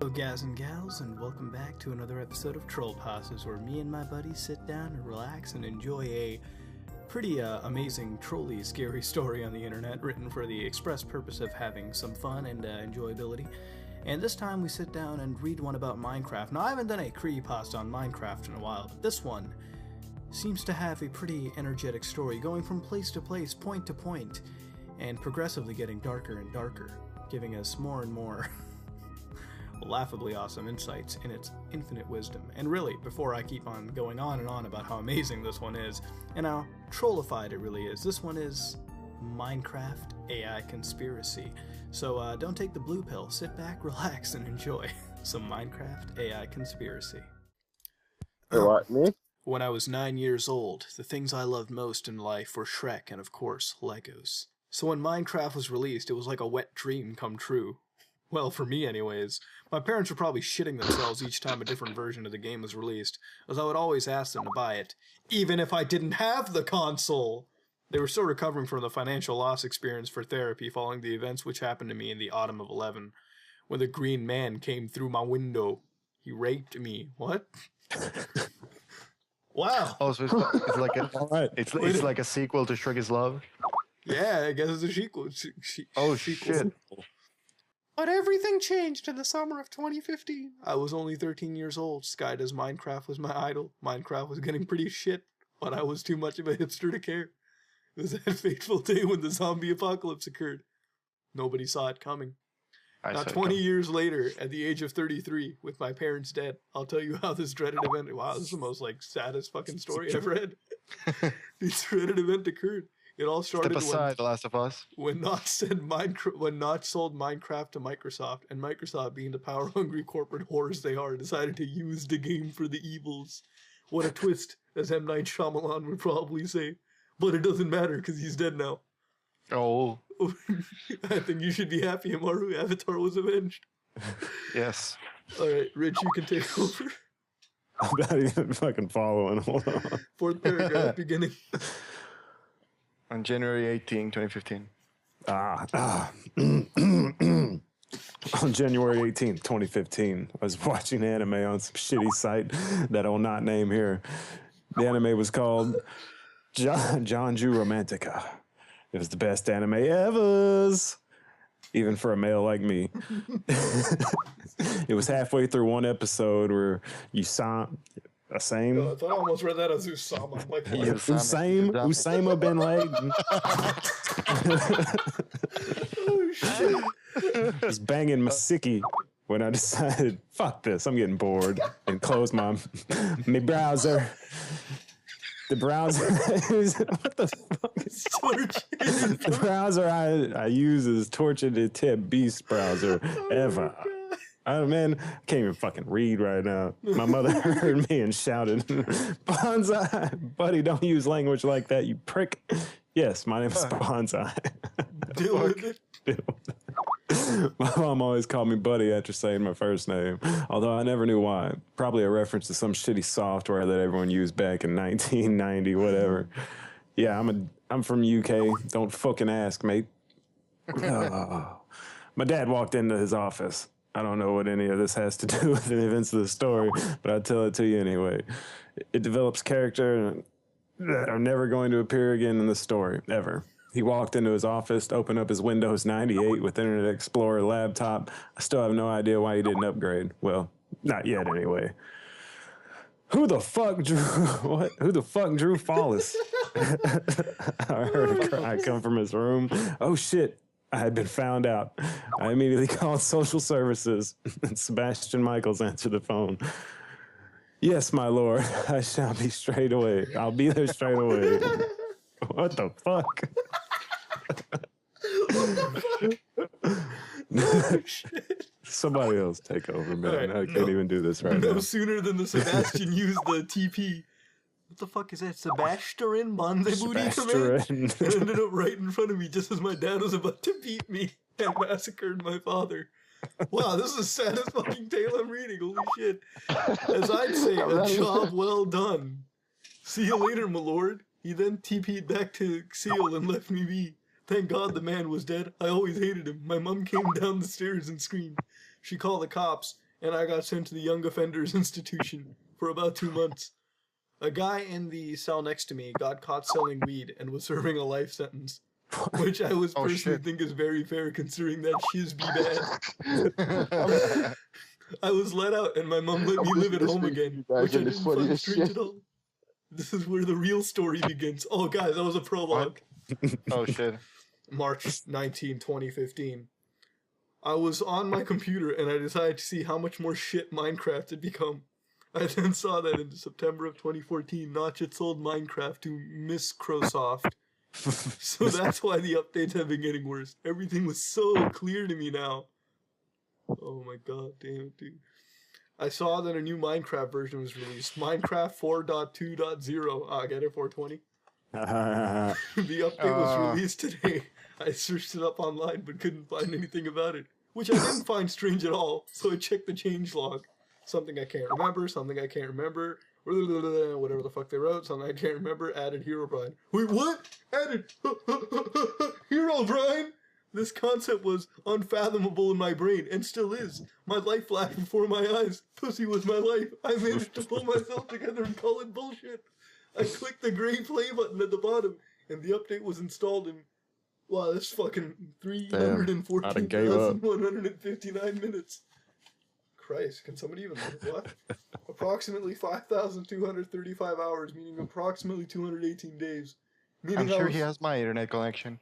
Hello guys and gals, and welcome back to another episode of Trollpasta, where me and my buddies sit down and relax and enjoy a pretty amazing, trolly, scary story on the internet written for the express purpose of having some fun and enjoyability. And this time we sit down and read one about Minecraft. Now I haven't done a creepypasta on Minecraft in a while, but this one seems to have a pretty energetic story going from place to place, point to point, and progressively getting darker and darker, giving us more and more laughably awesome insights in its infinite wisdom. And really, before I keep on going on and on about how amazing this one is, and how trollified it really is, this one is Minecraft AI Conspiracy. So don't take the blue pill, sit back, relax, and enjoy some Minecraft AI Conspiracy. What, me? When I was 9 years old, the things I loved most in life were Shrek and, of course, Legos. So when Minecraft was released, it was like a wet dream come true. Well, for me anyways. My parents were probably shitting themselves each time a different version of the game was released, as I would always ask them to buy it, even if I didn't have the console. They were still recovering from the financial loss experience for therapy following the events which happened to me in the autumn of 11, when the green man came through my window. He raped me. What? Wow. Oh, so it's like a, right. It's like a sequel to Shrek is Love? Yeah, I guess it's a sequel. Oh, shit. But everything changed in the summer of 2015. I was only 13 years old. Sky Does Minecraft was my idol. Minecraft was getting pretty shit, but I was too much of a hipster to care. It was that fateful day when the zombie apocalypse occurred. Nobody saw it coming. Now, 20 years later, at the age of 33, with my parents dead, I'll tell you how this dreaded event... Wow, this is the most, saddest fucking story I've read. This dreaded event occurred. It all started Step aside, The Last of Us. When Notch sold Minecraft to Microsoft, and Microsoft, being the power-hungry corporate whores they are, decided to use the game for the evils. What a twist, as M. Night Shyamalan would probably say. But it doesn't matter, because he's dead now. Oh. I think you should be happy, Amaru. Avatar was avenged. Yes. Alright, Rich, you can take over. I'm not even fucking following. Hold on. Fourth paragraph, beginning. On January 18, 2015. On January 18th, 2015, I was watching anime on some shitty site that I'll not name here. The anime was called Janju Romantica. It was the best anime ever, even for a male like me. It was halfway through one episode where you saw... I thought I almost read that as Usama. I'm like, Usama bin Laden. Oh, shit. I was banging Masiki when I decided, fuck this, I'm getting bored, and closed my browser. The browser what the fuck is the browser I use is Tortured to Tip Beast browser ever. Oh man, I can't even fucking read right now. My mother heard me and shouted, Bonsai, buddy, don't use language like that, you prick. Yes, my name is Bonsai. Deal with it. My mom always called me buddy after saying my first name, although I never knew why. Probably a reference to some shitty software that everyone used back in 1990, whatever. Yeah, I'm from UK. Don't fucking ask, mate. My dad walked into his office. I don't know what any of this has to do with the events of the story, but I'll tell it to you anyway. It develops character that are never going to appear again in the story, ever. He walked into his office, opened up his Windows 98 with Internet Explorer laptop. I still have no idea why he didn't upgrade. Well, not yet anyway. Who the fuck drew what? Who the fuck drew Fallis? I heard a cry come from his room. Oh shit. I had been found out. I immediately called social services, and Sebastian Michaels answered the phone. Yes, my lord, I shall be straight away. I'll be there straight away. What the fuck? Oh, shit. Somebody else take over, man. Right, I can't even do this right now. No sooner than the Sebastian used the TP. What the fuck is that? Sebastian Bonze Booty command? It ended up right in front of me just as my dad was about to beat me and massacred my father. Wow, this is the saddest fucking tale I'm reading. Holy shit. As I'd say, a job well done. See you later, my lord. He then TP'd back to Seal and left me be. Thank God the man was dead. I always hated him. My mom came down the stairs and screamed. She called the cops, and I got sent to the Young Offenders Institution for about 2 months. A guy in the cell next to me got caught selling weed and was serving a life sentence, which I was personally think is very fair considering that shiz be bad. I was let out and my mom let me live at home again, which I didn't find strange at all. This is where the real story begins. Oh, guys, that was a prologue. Oh, shit. March 19, 2015. I was on my computer and I decided to see how much more shit Minecraft had become. I then saw that in September of 2014, Notch had sold Minecraft to Miss Crosoft. So that's why the updates have been getting worse. Everything was so clear to me now. Oh my god, damn it, dude. I saw that a new Minecraft version was released. Minecraft 4.2.0. Get it, 420? The update was released today. I searched it up online but couldn't find anything about it, which I didn't find strange at all, so I checked the changelog. Something I can't remember, something I can't remember, whatever the fuck they wrote, something I can't remember, added Herobrine. Wait, what? Added Herobrine? This concept was unfathomable in my brain, and still is. My life flashed before my eyes. Pussy was my life. I managed to pull myself together and call it bullshit. I clicked the gray play button at the bottom, and the update was installed in, wow, that's fucking 314,159 minutes. Christ, can somebody even what? Approximately 5,235 hours, meaning approximately 218 days. I'm sure he has my internet connection.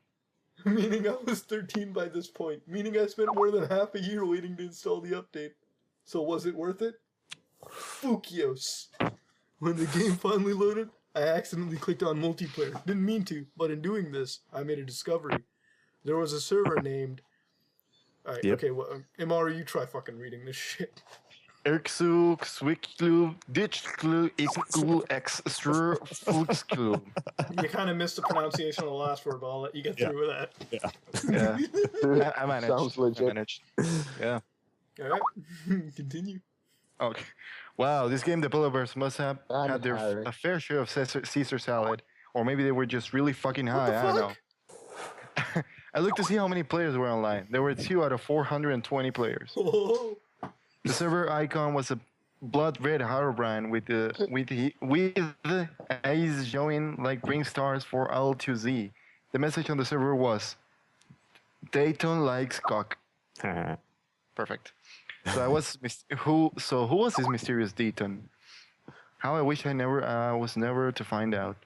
Meaning I was 13 by this point. Meaning I spent more than half a year waiting to install the update. So was it worth it? Fukios. When the game finally loaded, I accidentally clicked on multiplayer. Didn't mean to, but in doing this, I made a discovery. There was a server named... Alright, okay, well, Imari, you try fucking reading this shit. Erksu, Swiklu, Ditchklu, Iklu, Xstru, Fuxklu. You kind of missed the pronunciation of the last word, but I'll let you get through with that. Yeah. I managed. Sounds legit. I managed. Yeah. Alright, continue. Okay. Wow, this game developers must have had a fair share of Caesar salad. Or maybe they were just really fucking high, I don't know. I looked to see how many players were online. There were 2 out of 420 players. Oh. The server icon was a blood red Herobrine with the eyes showing like green stars for L2Z. The message on the server was, Dayton likes cock. Perfect. So who was this mysterious Dayton? How I wish I was never to find out.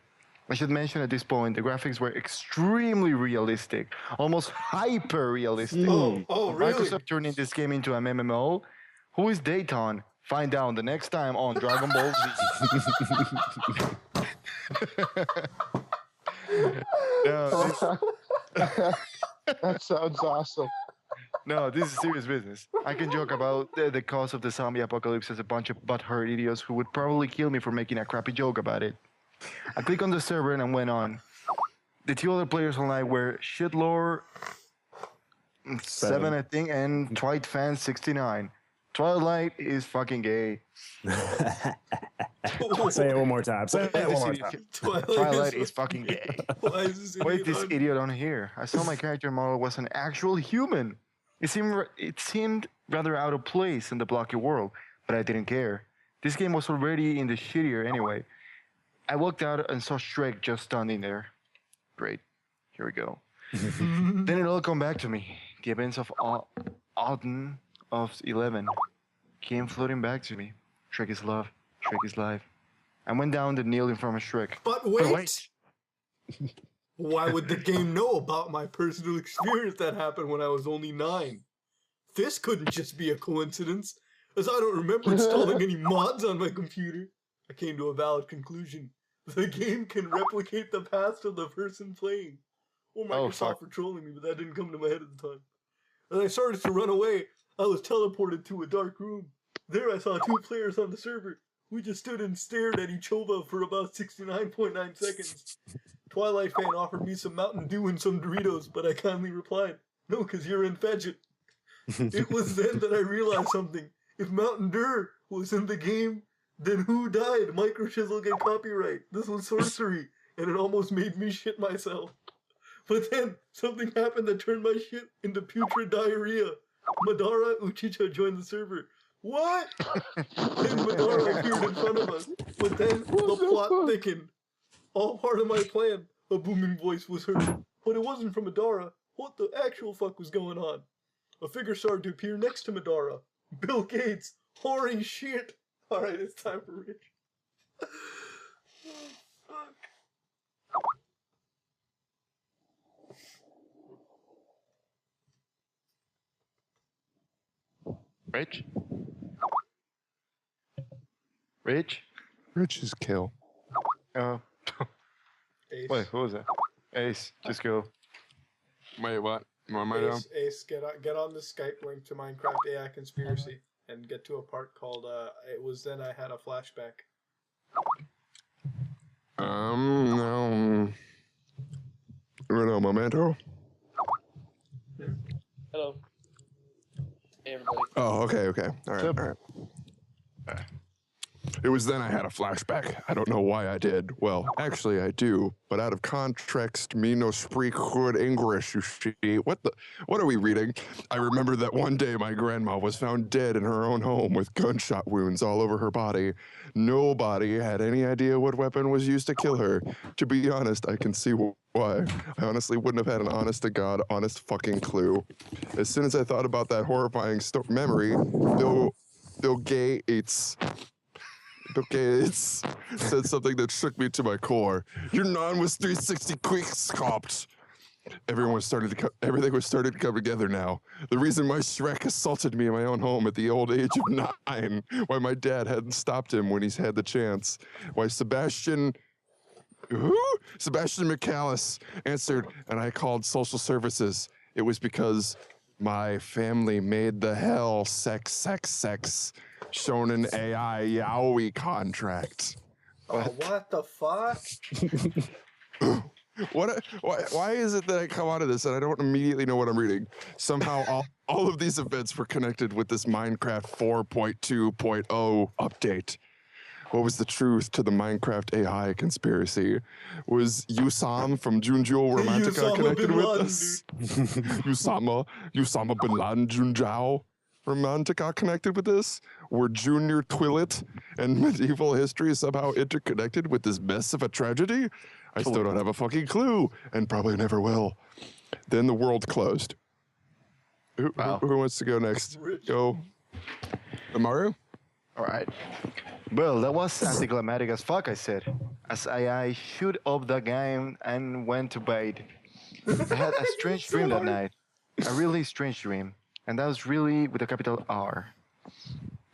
I should mention at this point, the graphics were extremely realistic, almost hyper-realistic. Oh, really? Microsoft turning this game into an MMO. Who is Dayton? Find out the next time on Dragon Ball Z. That sounds awesome. No, this is serious business. I can joke about the cause of the zombie apocalypse as a bunch of butthurt idiots who would probably kill me for making a crappy joke about it. I clicked on the server and went on. The 2 other players online were Shitlore 7, I think, and Twitefan 69. Twilight is fucking gay. Say it one more time. Say it one more time. Twilight is fucking gay. Why is this Wait, idiot this on? idiot on here. I saw my character model was an actual human. It seemed rather out of place in the blocky world, but I didn't care. This game was already in the shittier anyway. I walked out and saw Shrek just standing there. Great. Here we go. Then it all come back to me. The events of autumn of 11 came floating back to me. Shrek is love. Shrek is life. I went down to kneel in front of Shrek. But wait! Why would the game know about my personal experience that happened when I was only 9? This couldn't just be a coincidence, as I don't remember installing any mods on my computer. I came to a valid conclusion. The game can replicate the past of the person playing. Or Microsoft for trolling me, but that didn't come to my head at the time. As I started to run away, I was teleported to a dark room. There I saw 2 players on the server. We just stood and stared at each other for about 69.9 seconds. Twilight Fan offered me some Mountain Dew and some Doritos, but I kindly replied, no, because you're in Fedget. It was then that I realized something. If Mountain Dew was in the game, then who died? Micro Chisel get copyright. This was sorcery, and it almost made me shit myself. But then, something happened that turned my shit into putrid diarrhea. Madara Uchicha joined the server. What? And Medora appeared in front of us. But then the plot thickened. All part of my plan. A booming voice was heard. But it wasn't from Medora. What the actual fuck was going on? A figure started to appear next to Medora. Bill Gates. Holy shit. Alright, it's time for Rich. Oh, fuck. Rich? Rich? Rich is kill. Oh. Ace. Wait, who was that? Ace, just go. Wait, what? What am I doing? Ace, get on the Skype link to Minecraft AI Conspiracy and get to a part called, it was then I had a flashback. No. Bueno, momento. Hello. Hey, everybody. Oh, okay. All right. It was then I had a flashback. I don't know why I did. Well, actually I do, but out of context, me no speak good English, you see. What are we reading? I remember that one day my grandma was found dead in her own home with gunshot wounds all over her body. Nobody had any idea what weapon was used to kill her. To be honest, I can see why. I honestly wouldn't have had an honest-to-God, honest fucking clue. As soon as I thought about that horrifying memory, Bill Gates said something that shook me to my core. Your non was 360 quick scopped. Everything was starting to come together now. The reason my Shrek assaulted me in my own home at the old age of 9, why my dad hadn't stopped him when he's had the chance, why Sebastian McCallus answered and I called social services. It was because my family made the hell sex shonen AI yaoi contract. What the fuck? Why is it that I come out of this and I don't immediately know what I'm reading? Somehow all of these events were connected with this Minecraft 4.2.0 update. What was the truth to the Minecraft AI conspiracy? Was Usam from Junjo Romantica connected with this? Usama bin Laden Junjao Romantica connected with this? Were Junior Twillet and medieval history somehow interconnected with this mess of a tragedy? I still don't have a fucking clue, and probably never will. Then the world closed. Who wants to go next? Go. Amaru? All right. Well, that was anticlimactic as fuck, I said, as I shoot up the game and went to bed. I had a strange dream that night. A really strange dream. And that was really with a capital R.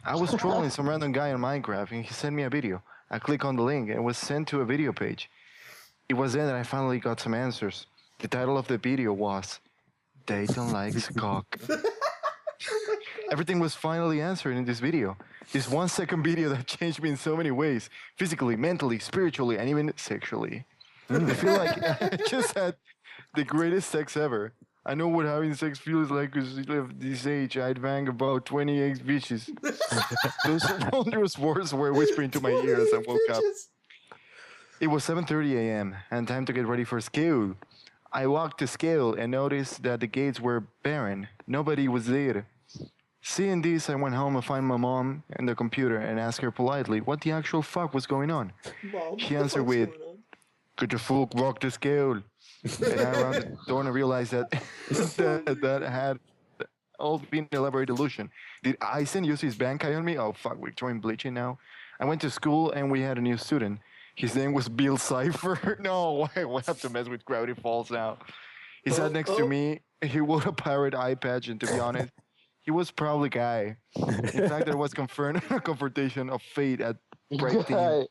I was trolling some random guy on Minecraft and he sent me a video. I clicked on the link and it was sent to a video page. It was then that I finally got some answers. The title of the video was Dayton Likes Cock. Everything was finally answered in this video. This 1 second video that changed me in so many ways. Physically, mentally, spiritually, and even sexually. I feel like I just had the greatest sex ever. I know what having sex feels like because at this age, I'd bang about 28 bitches. Those wondrous words were whispering to my ears as I woke up. It was 7:30 a.m. and time to get ready for school. I walked to school and noticed that the gates were barren. Nobody was there. Seeing this, I went home and found my mom and the computer and asked her politely what the actual fuck was going on. Mom, She answered with, "Could the fuck walk to school?" And I ran the door and realized that that had all been an elaborate illusion. Did Eisen use his bank eye on me? Oh fuck, we're throwing bleaching now. I went to school and we had a new student. His name was Bill Cipher. No, we have to mess with Gravity Falls now. He sat next to me. He wore a pirate eye patch, and to be honest, he was probably gay. In fact, there was a confrontation of fate at break team.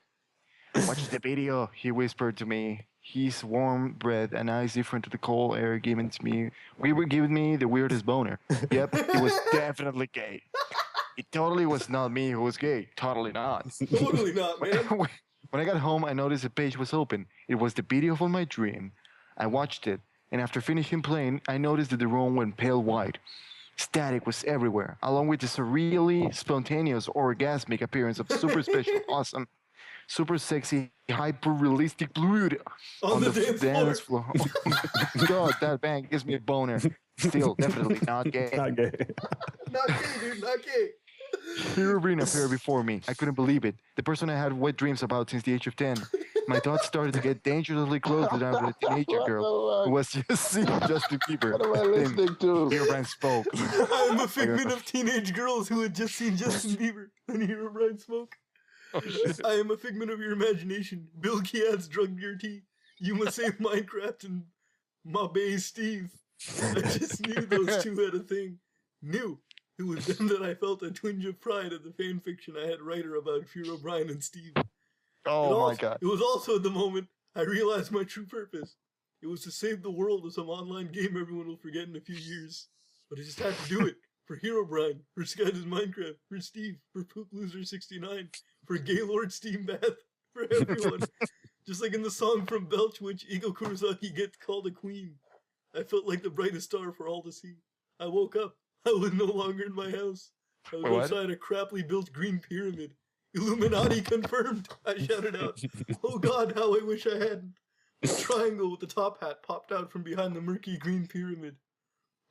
Watch the video, he whispered to me. His warm breath and eyes different to the cold air given to me. We were giving me the weirdest boner. Yep, he was definitely gay. It totally was not me who was gay. Totally not. Totally not, man. When I got home, I noticed the page was open. It was the video from my dream. I watched it, and after finishing playing, I noticed that the room went pale white. Static was everywhere, along with the surreally spontaneous, orgasmic appearance of super special, awesome, super sexy, hyper-realistic blood on the dance floor. God, that bang gives me a boner. Still, definitely not gay. Not gay. Not gay, dude, not gay. Herobrine appeared before me. I couldn't believe it. The person I had wet dreams about since the age of 10. My thoughts started to get dangerously close to that of a teenager girl who was just seeing Justin Bieber. What am I listening to? Herobrine spoke. I am a figment of teenage girls who had just seen Justin Bieber and Herobrine spoke. I am a figment of your imagination. Bill Kiad's drug your tea. You must save Minecraft and my bae Steve. I just knew those two had a thing. Knew. It was then that I felt a twinge of pride at the fan fiction I had writer about Herobrine and Steve. Oh my god. It was also at the moment I realized my true purpose. It was to save the world of some online game everyone will forget in a few years. But I just had to do it. For Herobrine, for Sky's Minecraft, for Steve, for Poop Loser 69, for Gaylord Steambath, for everyone. Just like in the song from Belch, which Ego Kurosaki gets called a queen. I felt like the brightest star for all to see. I woke up. I was no longer in my house. I was outside a crappily built green pyramid. Illuminati confirmed! I shouted out. Oh god, how I wish I hadn't. A triangle with the top hat popped out from behind the murky green pyramid.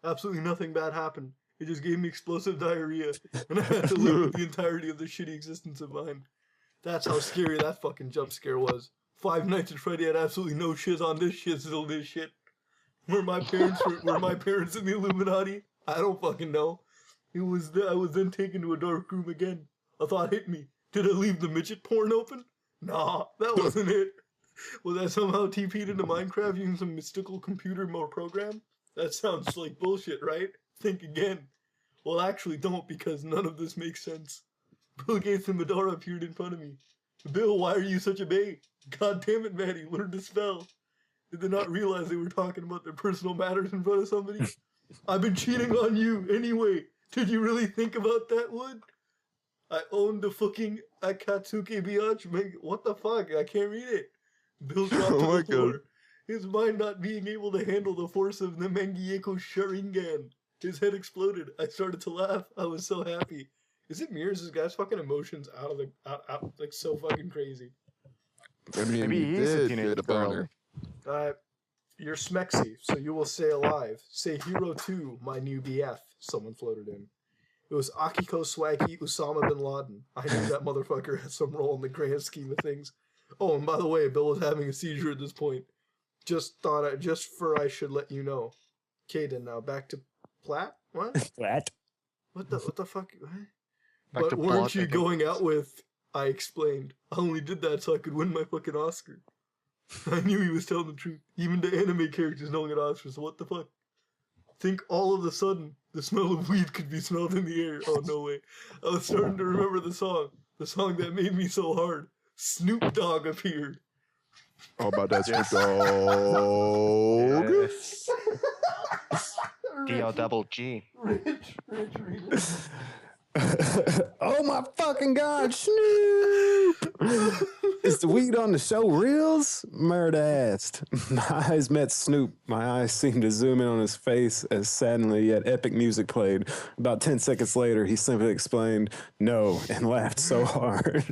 Absolutely nothing bad happened. It just gave me explosive diarrhea, and I had to live with the entirety of this shitty existence of mine. That's how scary that fucking jump scare was. 5 Nights at Freddy had absolutely no shit on this shit, still this shit. Were my parents in the Illuminati? I don't fucking know. I was then taken to a dark room again. A thought hit me. Did I leave the midget porn open? Nah, that wasn't it. Was I somehow TP'd into Minecraft using some mystical computer mode program? That sounds like bullshit, right? Think again. Well, actually don't, because none of this makes sense. Bill Gates and Madara appeared in front of me. Bill, why are you such a babe? God damn it, Maddie, learn to spell. Did they not realize they were talking about their personal matters in front of somebody? I've been cheating on you anyway. Did you really think about that, Wood? I owned the fucking Akatsuki biatch. What the fuck? I can't read it. Bill dropped to the floor. God. His mind not being able to handle the force of the Mangieko Sharingan. His head exploded. I started to laugh. I was so happy. Is it mirrors this guy's fucking emotions out like so fucking crazy? I mean, maybe he is a teenage girl. You're Smexy, so you will say alive. Say Hero 2, my new BF, someone floated in. It was Akiko Swaggy Usama bin Laden. I knew that motherfucker had some role in the grand scheme of things. Oh, and by the way, Bill was having a seizure at this point. I should let you know. Caden, now back to Platt? What? Platt? What the fuck? What? Back But weren't you going out with... I explained. I only did that so I could win my fucking Oscar. I knew he was telling the truth. Even the anime characters don't get Oscars, so what the fuck? Think all of a sudden, the smell of weed could be smelled in the air. Oh, no way. I was starting to remember the song that made me so hard. Snoop Dogg appeared. Oh, about that Snoop Dogg. D-O-double-G. Rich. Oh my fucking god, Snoop! Is the weed on the show reels? Murder asked. My eyes met Snoop. My eyes seemed to zoom in on his face as saddeningly yet epic music played. About 10 seconds later, he simply explained no and laughed so hard.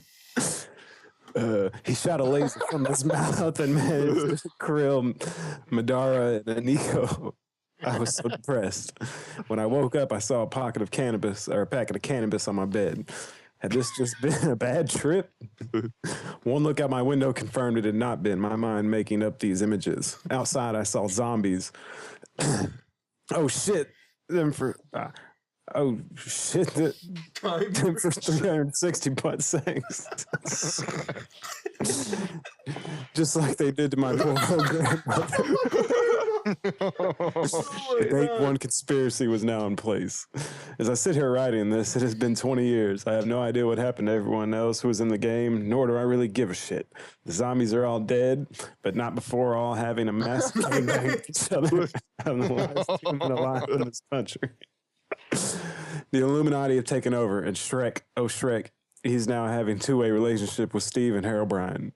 He shot a laser from his mouth and managed to krill Madara and Nico. I was so depressed. When I woke up, I saw a packet of cannabis on my bed. Had this just been a bad trip? One look out my window confirmed it had not been, my mind making up these images. Outside, I saw zombies. Oh, shit. Them for 360 butt sex. Just like they did to my poor old grandmother. One conspiracy was now in place. As I sit here writing this, it has been 20 years. I have no idea what happened to everyone else who was in the game, nor do I really give a shit. The zombies are all dead, but not before all having a massive gangbang with each other. I'm the last human alive in this country. The Illuminati have taken over, and Shrek, he's now having two-way relationship with Steve and Herobrine.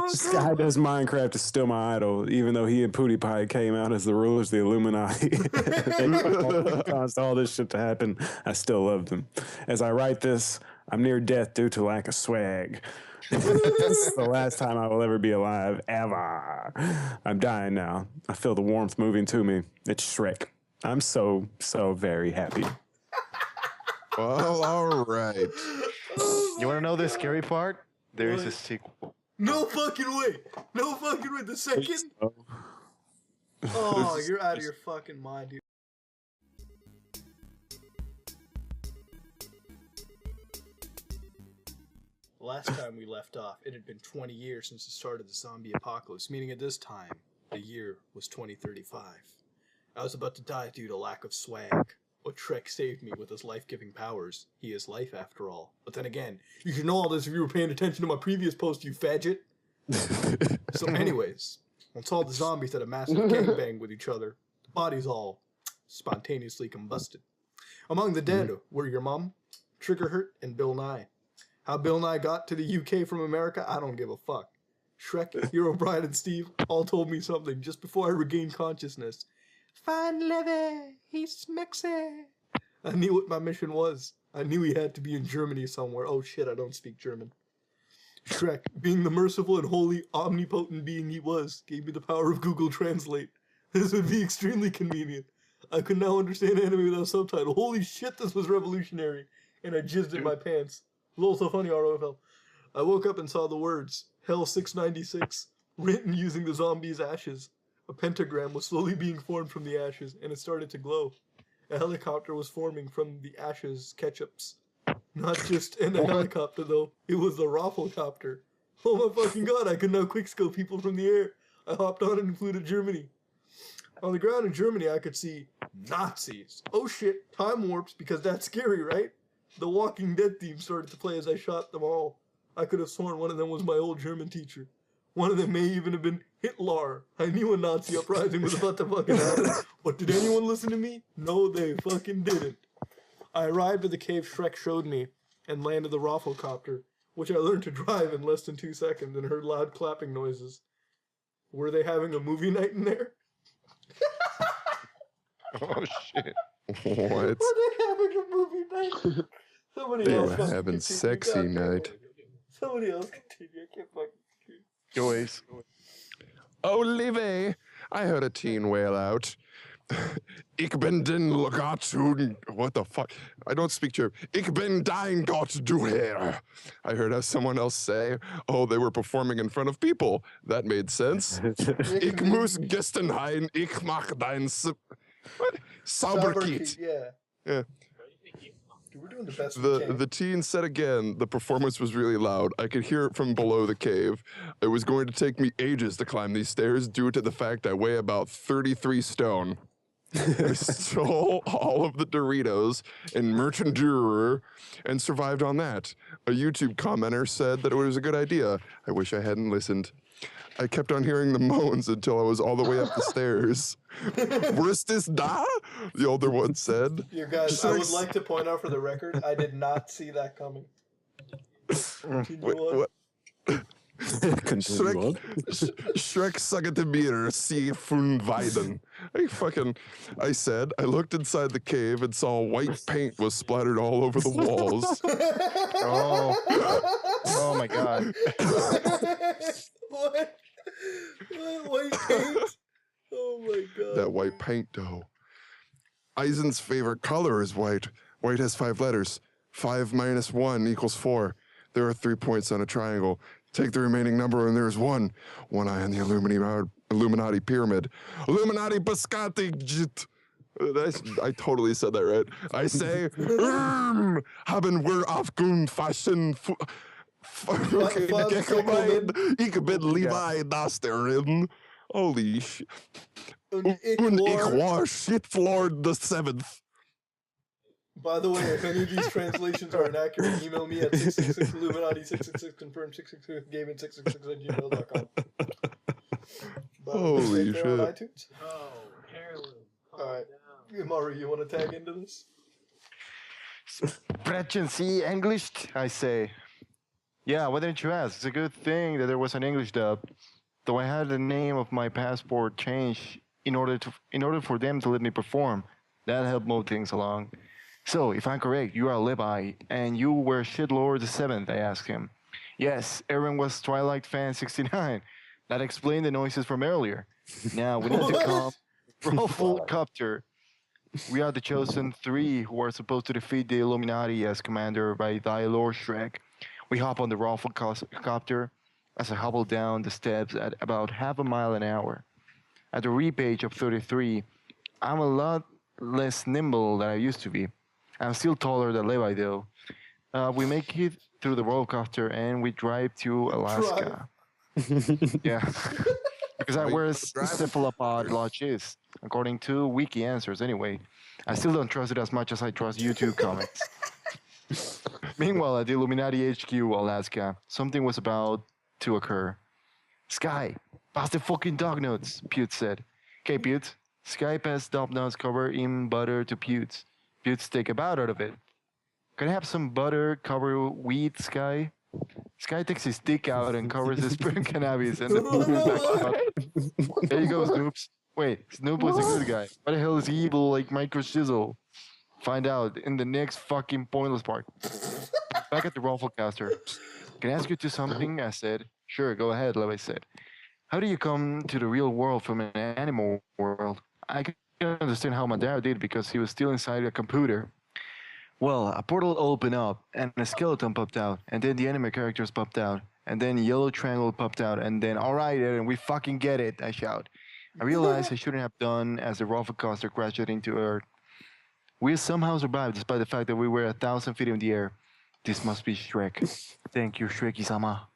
Sky does Minecraft is still my idol, even though he and PewDiePie came out as the rulers of the Illuminati. They caused all this shit to happen. I still love them. As I write this, I'm near death due to lack of swag. This is the last time I will ever be alive, ever. I'm dying now. I feel the warmth moving to me. It's Shrek. I'm so very happy. Well, all right. You want to know the scary part? There is a What? sequel. No fucking way! No fucking way! The second? Oh, you're out of your fucking mind, dude. Last time we left off, it had been 20 years since the start of the zombie apocalypse, meaning at this time, the year was 2035. I was about to die due to lack of swag, but Shrek saved me with his life-giving powers. He is life after all. But then again, you should know all this if you were paying attention to my previous post, you faggot. So anyways, once all the zombies had a massive gangbang with each other, the bodies all spontaneously combusted. Among the dead were your mom, Triggerhurt, and Bill Nye. How Bill Nye got to the UK from America, I don't give a fuck. Shrek, Hero Brian, and Steve all told me something just before I regained consciousness. Find Levy, he's mexy. I knew what my mission was. I knew he had to be in Germany somewhere. Oh shit, I don't speak German. Shrek, being the merciful and holy, omnipotent being he was, gave me the power of Google Translate. This would be extremely convenient. I could now understand anime without subtitle. Holy shit, this was revolutionary. And I jizzed in my pants. Lol, so funny, ROFL. I woke up and saw the words, Hell 696, written using the zombie's ashes. A pentagram was slowly being formed from the ashes, and it started to glow. A helicopter was forming from the ashes ketchups. Not just in a helicopter, though. It was the Rafflecopter. Oh my fucking god, I could now quickscope people from the air. I hopped on and flew to Germany. On the ground in Germany, I could see Nazis. Oh shit, time warps, because that's scary, right? The Walking Dead theme started to play as I shot them all. I could have sworn one of them was my old German teacher. One of them may even have been Hitler. I knew a Nazi uprising was about to fucking happen. But did anyone listen to me? No, they fucking didn't. I arrived at the cave Shrek showed me and landed the Rafflecopter, which I learned to drive in less than 2 seconds and heard loud clapping noises. Were they having a movie night in there? Oh shit. What? Were they having a movie night? Somebody They else were fucking having continue. sexy God damn night. it. Somebody else continue. I can't fucking continue. Go Ace. Olive, I heard a teen wail out. Ich bin den Logatun. What the fuck? I don't speak German. Ich bin dein Gott, du Herr. I heard someone else say, oh, they were performing in front of people. That made sense. Ich muss gestern ein, ich mach dein what? Sauberkeit. Yeah. Yeah. Dude, we're doing the best we can. The teen said again, the performance was really loud. I could hear it from below the cave. It was going to take me ages to climb these stairs due to the fact I weigh about 33 stone. I stole all of the Doritos and merchandise and survived on that. A YouTube commenter said that it was a good idea. I wish I hadn't listened. I kept on hearing the moans until I was all the way up the stairs. Wrist is da? The older one said. You guys, I would like to point out for the record, I did not see that coming. What? Shrek sagte mir, sie von Weiden. I said, I looked inside the cave and saw white paint was splattered all over the walls. Oh my god. What? White paint? Oh my god. That white paint, though. Eisen's favorite color is white. White has 5 letters. 5 minus 1 equals 4. There are 3 points on a triangle. Take the remaining number and there's 1. 1 eye on the Illuminati pyramid. Illuminati Biscotti. I totally said that right. I say, haben wir aufgrund fashion. Okay, ich bin Levi das darin. Holy shit. Und ich war Shitlord the 7th. By the way, if any of these translations are inaccurate, email me at 666illuminati666confirm 666gaming666@gmail.com. Holy shit. On iTunes? Oh, heirloom. Alright. Maru, you want to tag into this? Sprechen Sie English? I say. Yeah, why didn't you ask? It's a good thing that there was an English dub. Though I had the name of my passport changed in order for them to let me perform. That helped move things along. So, if I'm correct, you are Levi, and you were Shitlord the 7th, I asked him. Yes, Aaron was Twilight Fan 69. That explained the noises from earlier. Now, we need to come Rafflecopter. We are the chosen three who are supposed to defeat the Illuminati as commanded by thy Lord Shrek. We hop on the Rafflecopter as I hobble down the steps at about half a mile an hour. At the repage of 33, I'm a lot less nimble than I used to be. I'm still taller than Levi though. We make it through the Rollercoaster and we drive to Alaska. Yeah. Because Oh, I you where wanna drive? cephalopod lodge is, according to wiki answers anyway. I still don't trust it as much as I trust YouTube comments. Meanwhile, at the Illuminati HQ, Alaska, something was about to occur. Sky, pass the fucking dog nuts, Pute said. Okay, Pute. Sky passed dog nuts covered in butter to Pute. Pute take a bite out of it. Can I have some butter covered wheat, Sky? Sky takes his dick out and covers his burnt cannabis and then pulls it back out. There you go, Snoops. Wait, Snoop was a good guy. Why the hell is he evil like Micro Shizzle? Find out in the next fucking pointless part. Back at the Rafflecaster. Can I ask you to something? I said. Sure, go ahead, Levi said. How do you come to the real world from an animal world? I can understand how my dad did because he was still inside a computer. Well, a portal opened up, and a skeleton popped out, and then the anime characters popped out, and then Yellow Triangle popped out, and then, alright, Aaron, we fucking get it, I shout. I realized I shouldn't have done as the Rafflecaster crashed into Earth. We somehow survived despite the fact that we were 1,000 feet in the air. This must be Shrek. Thank you, Shrek-sama.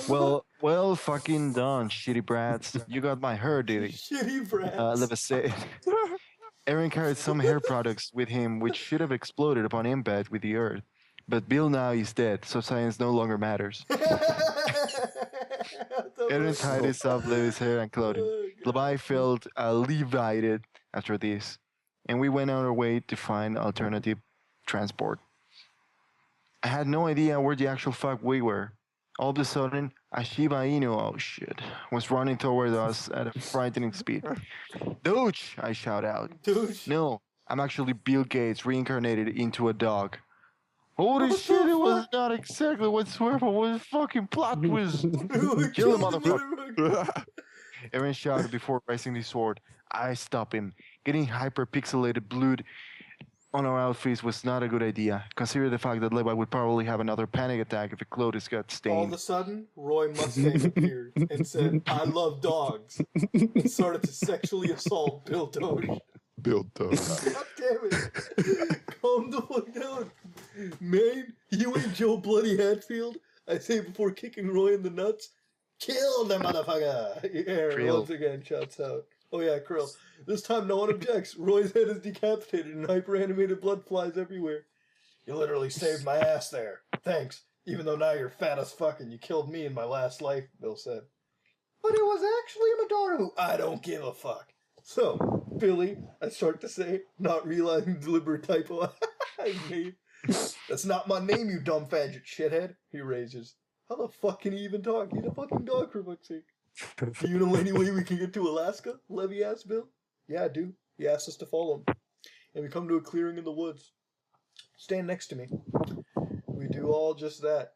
Well, fucking done, shitty brats. You got my hair, diddy. Shitty brats. Levi said. Aaron carried some hair products with him which should have exploded upon impact with the earth. But Bill now is dead, so science no longer matters. Aaron tied his up Levi's hair and clothing. Levi felt alleviated after this, and we went on our way to find alternative transport. I had no idea where the actual fuck we were. All of a sudden, a Shiba Inu, oh shit, was running toward us at a frightening speed. Doge, I shout out. Douche. No, I'm actually Bill Gates reincarnated into a dog. Holy shit, it was not exactly what Swervo was fucking plot twist. Kill him, motherfucker. Aaron shouted before raising his sword. I stopped him. Getting hyper-pixelated blood on our outfits was not a good idea. Consider the fact that Levi would probably have another panic attack if his clothes got All of stained. a sudden, Roy Mustang appeared and said, I love dogs, and started to sexually assault Bill Doge. Build those. God damn it. Calm the fuck down. Man, you ain't Joe Bloody Hatfield. I say before kicking Roy in the nuts, kill the motherfucker. Yeah, Krill. once again, shouts out. Oh yeah, Krill. This time no one objects. Roy's head is decapitated and hyper-animated blood flies everywhere. You literally saved my ass there. Thanks. Even though now you're fat as fuck and you killed me in my last life, Bill said. But it was actually Madara who... I don't give a fuck. So, Billy, I start to say, not realizing the deliberate typo I made. That's not my name, you dumb faggot shithead, he rages. How the fuck can he even talk? He's a fucking dog, for fuck's sake. Do you know any way we can get to Alaska? Levy asked Bill. Yeah, I do. He asked us to follow him. And we come to a clearing in the woods. Stand next to me. We do all just that.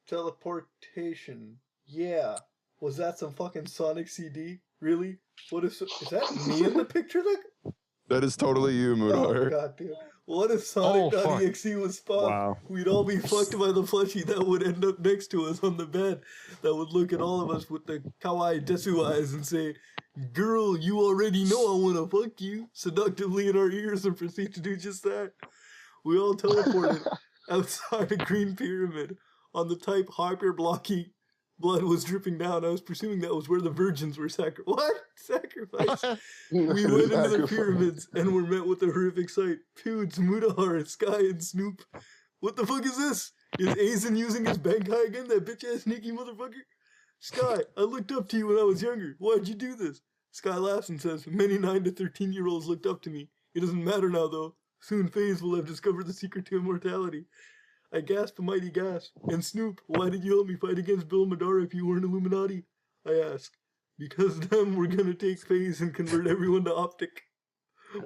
Teleportation. Yeah. Was that some fucking Sonic CD? Really? What if... Is that me in the picture? Like? That is totally you, Oh, Mudar. goddamn. What if Sonic.exe was Spock? Wow. We'd all be fucked by the plushie that would end up next to us on the bed. That would look at all of us with the kawaii desu eyes and say, girl, you already know I want to fuck you, seductively in our ears, and proceed to do just that. We all teleported outside a green pyramid on the type hyper-blocky. Blood was dripping down. I was presuming that was where the virgins were sacrificed. What? Sacrificed? We went into the pyramids and were met with a horrific sight. Pudes, Mudahar, Sky, and Snoop. What the fuck is this? Is Aizen using his Bankai again? That bitch-ass sneaky motherfucker? Sky, I looked up to you when I was younger. Why'd you do this? Sky laughs and says, many 9 to 13-year-olds looked up to me. It doesn't matter now, though. Soon FaZe will have discovered the secret to immortality. I gasped a mighty gasp. And Snoop, why did you help me fight against Bill Madara if you weren't Illuminati? I asked. Because then we're gonna take FaZe and convert everyone to Optic.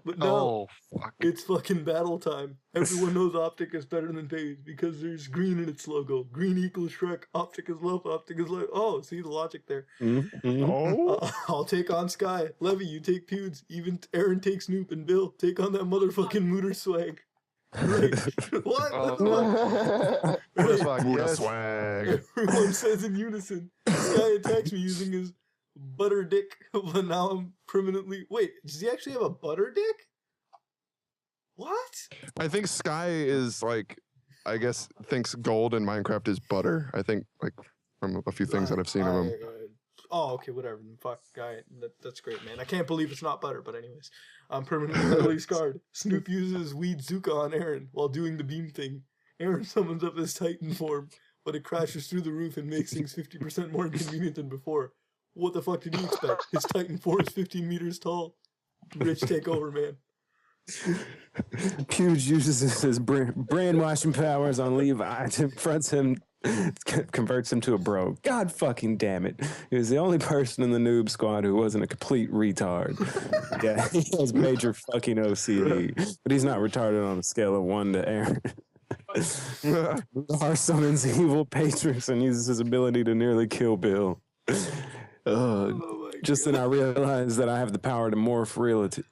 But no, Oh fuck! it's fucking battle time. Everyone knows Optic is better than FaZe because there's green in its logo. Green equals Shrek. Optic is love. Optic is life. Oh, see the logic there. Oh, I'll take on Sky. Levy, you take Pewds. Even Aaron takes Snoop, and Bill take on that motherfucking Mooter swag. Right? What? What the fuck? What fuck? Buddha Yes. swag. Everyone says in unison. Sky attacks me using his butter dick, but now I'm permanently. Wait, does he actually have a butter dick? What? I think Sky is like, I guess, thinks gold in Minecraft is butter. I think, like, from a few things that I've seen of him. Oh, okay, whatever. Fuck, guy. That's great, man. I can't believe it's not butter, but anyways. I'm permanently scarred. Snoop uses Weed Zuka on Aaron while doing the beam thing. Aaron summons up his Titan form, but it crashes through the roof and makes things 50% more inconvenient than before. What the fuck did he expect? His Titan form is 15 meters tall. Rich take over, man. Pewds uses his brainwashing powers on Levi, confronts him, converts him to a bro. God fucking damn it. He was the only person in the noob squad who wasn't a complete retard. Yeah, he has major fucking OCD, but he's not retarded on a scale of 1 to Aaron. Har summons evil Patrix and uses his ability to nearly kill Bill. Just then I realized that I have the power to morph reality.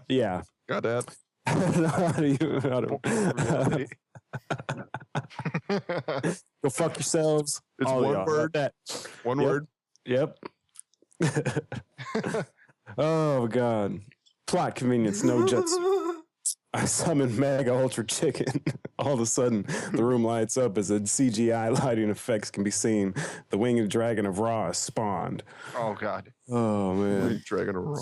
Yeah. Got that. Go fuck yourselves. It's All one y'all. word. That. One Yep. word. Yep. Oh god. Plot convenience, no jutsu. I summon Mega Ultra Chicken. All of a sudden, the room lights up as a CGI lighting effects can be seen. The winged dragon of Ra is spawned. Oh god. Oh man. Big Dragon of Raw.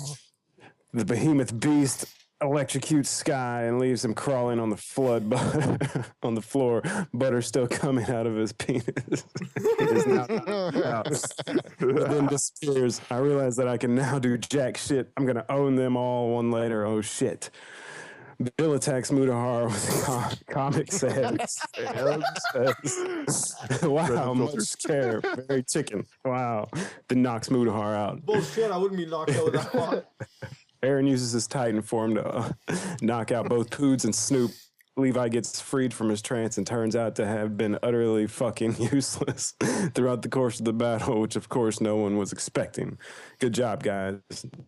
The behemoth beast electrocutes Sky and leaves him crawling on the on the floor. Butter still coming out of his penis. It is now out. But then disappears. I realize that I can now do jack shit. I'm gonna own them all one later. Oh shit. Bill attacks Mutahar with comic says, wow, much care. Very chicken. Wow. Then knocks Mutahar out. Bullshit, I wouldn't be knocked out with that one. Aaron uses his Titan form to knock out both Pewds and Snoop. Levi gets freed from his trance and turns out to have been utterly fucking useless throughout the course of the battle, which of course no one was expecting. Good job, guys.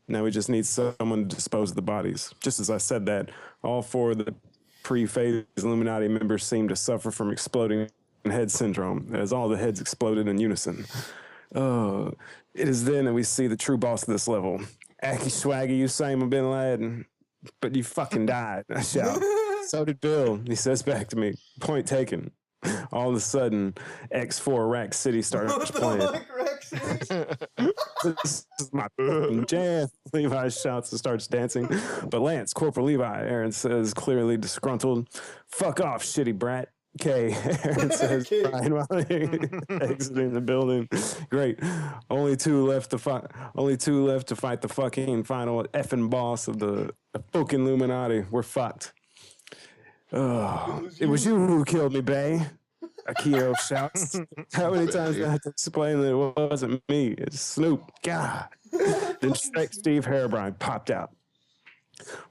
Now we just need someone to dispose of the bodies. Just as I said that, all 4 of the pre-phase Illuminati members seem to suffer from exploding head syndrome, as all the heads exploded in unison. Oh, it is then that we see the true boss of this level. Aki Swaggy Usaima bin Laden, but you fucking died, I shout. So did Bill. He says back to me, point taken. All of a sudden, X4 Rack City starts playing. This is my fucking jam. Levi shouts and starts dancing. But Lance, Corporal Levi, Aaron says, clearly disgruntled, fuck off, shitty brat. Okay, Aaron says, fine, while exiting the building. Great. Only two left to fight the fucking final effing boss of the fucking Illuminati. We're fucked. Oh, it was you who killed me, Bay. Akio shouts. How many times did I have to explain that it wasn't me? It's Snoop. God. Then Steve Hairbrine popped out.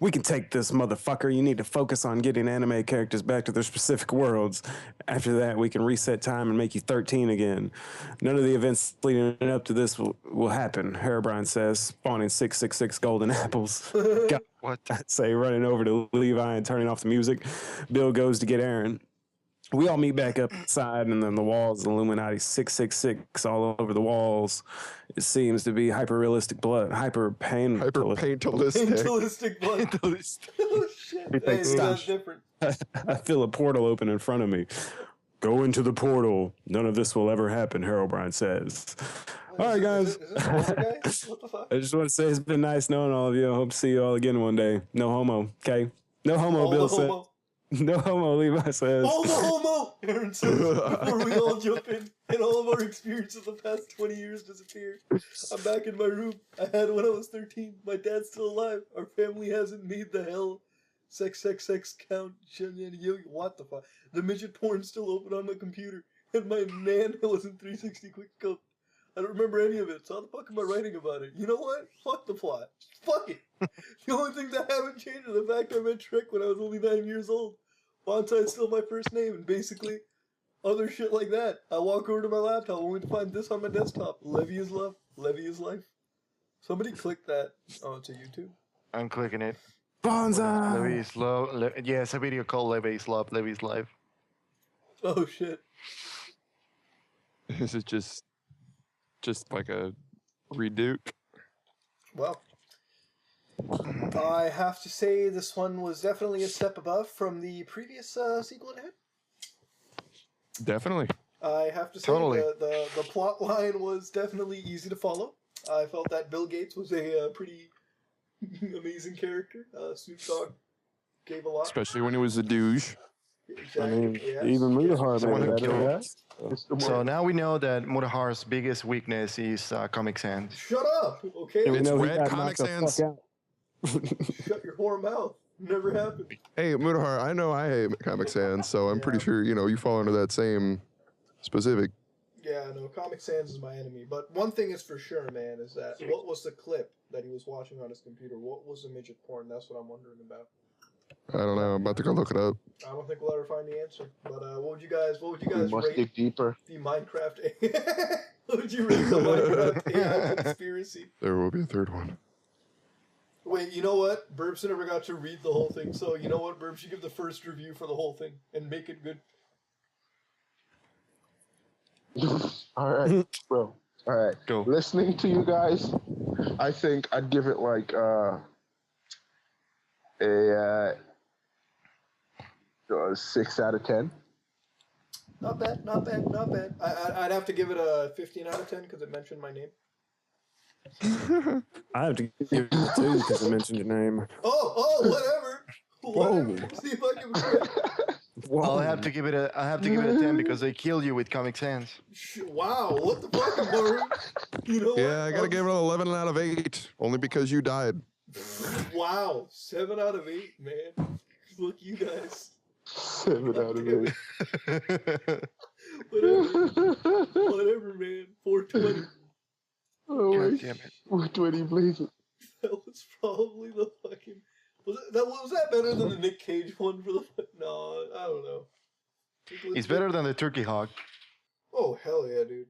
We can take this, motherfucker. You need to focus on getting anime characters back to their specific worlds. After that, we can reset time and make you 13 again. None of the events leading up to this will happen, Hairbrine says, spawning 666 golden apples. God, What? I'd say running over to Levi and turning off the music. Bill goes to get Aaron. We all meet back up inside, and then the walls, Illuminati 666 all over the walls. It seems to be hyper-realistic blood, Hyper-paintillistic. Paintillistic blood. Oh, shit. Hey, that's different. I feel a portal open in front of me. Go into the portal. None of this will ever happen, Harobrine says. All right, guys. What the fuck? I just want to say it's been nice knowing all of you. I hope to see you all again one day. No homo, okay? No homo, Bill said. No homo, Levi says. All the homo, Aaron says, before we all jump in and all of our experience of the past 20 years disappear. I'm back in my room. I had when I was 13. My dad's still alive. Our family hasn't made the hell. Sex count. What the fuck? The midget porn's still open on my computer. And my man wasn't 360 quick scope. I don't remember any of it, so how the fuck am I writing about it? You know what? Fuck the plot. Fuck it. The only thing that haven't changed is the fact I met Shrek when I was only 9 years old. Bonsai's still my first name, and basically, other shit like that. I walk over to my laptop only to find this on my desktop. Levy is love. Levy is life. Somebody click that. Oh, it's a YouTube. I'm clicking it. Bonsai. Levy is love. Yes, a video called Levy is love. Levy is life. Oh shit. Is it just like a reduke? Well, I have to say this one was definitely a step above from the previous sequel it had. Definitely. I have to say Totally. the plot line was definitely easy to follow. I felt that Bill Gates was a pretty amazing character. Snoop Dogg gave a lot. Especially when he was a douche. Exactly. I mean, yes. even Mutahar The one made who it better, killed- right? It's the So one. now we know that Mutahar's biggest weakness is Comic Sans. Shut up, okay? And we It's know he red got Comic knocked the Sans. fuck out. Shut your whore mouth. Never happened. Hey, Mutahar, I know I hate Comic Sans, so I'm pretty sure, you fall under that same specific. Yeah, no, Comic Sans is my enemy. But one thing is for sure, man, is that what was the clip that he was watching on his computer? What was the midget porn? That's what I'm wondering about. I don't know. I'm about to go look it up. I don't think we'll ever find the answer. But what would you guys We must rate dig deeper. the Minecraft what would you rate the Minecraft AI conspiracy? There will be a third one. Wait, you know what? Burbs never got to read the whole thing, so you know what, Burbs, you give the first review for the whole thing and make it good. All right, bro. All right. Go. Listening to you guys, I think I'd give it like a 6 out of 10. Not bad, not bad, not bad. I'd have to give it a 15 out of 10 because it mentioned my name. I have to give it 2 because I mentioned your name. Oh, whatever. Whoa. See if I can forget. Whoa. I'll have to give it a 10 because they kill you with Comic Sans. Wow, what the fuck, Maru? You know what? Yeah, I gotta give it an 11 out of 8, only because you died. Wow, 7 out of 8, man. Look, you guys. 7 out of 8. Whatever, man. 420. Oh, God wait. damn it. 420 blazes. That was probably the fucking. Was that better than the Nick Cage one for the? No, I don't know. It's better than the Turkey Hawk. Oh hell yeah, dude!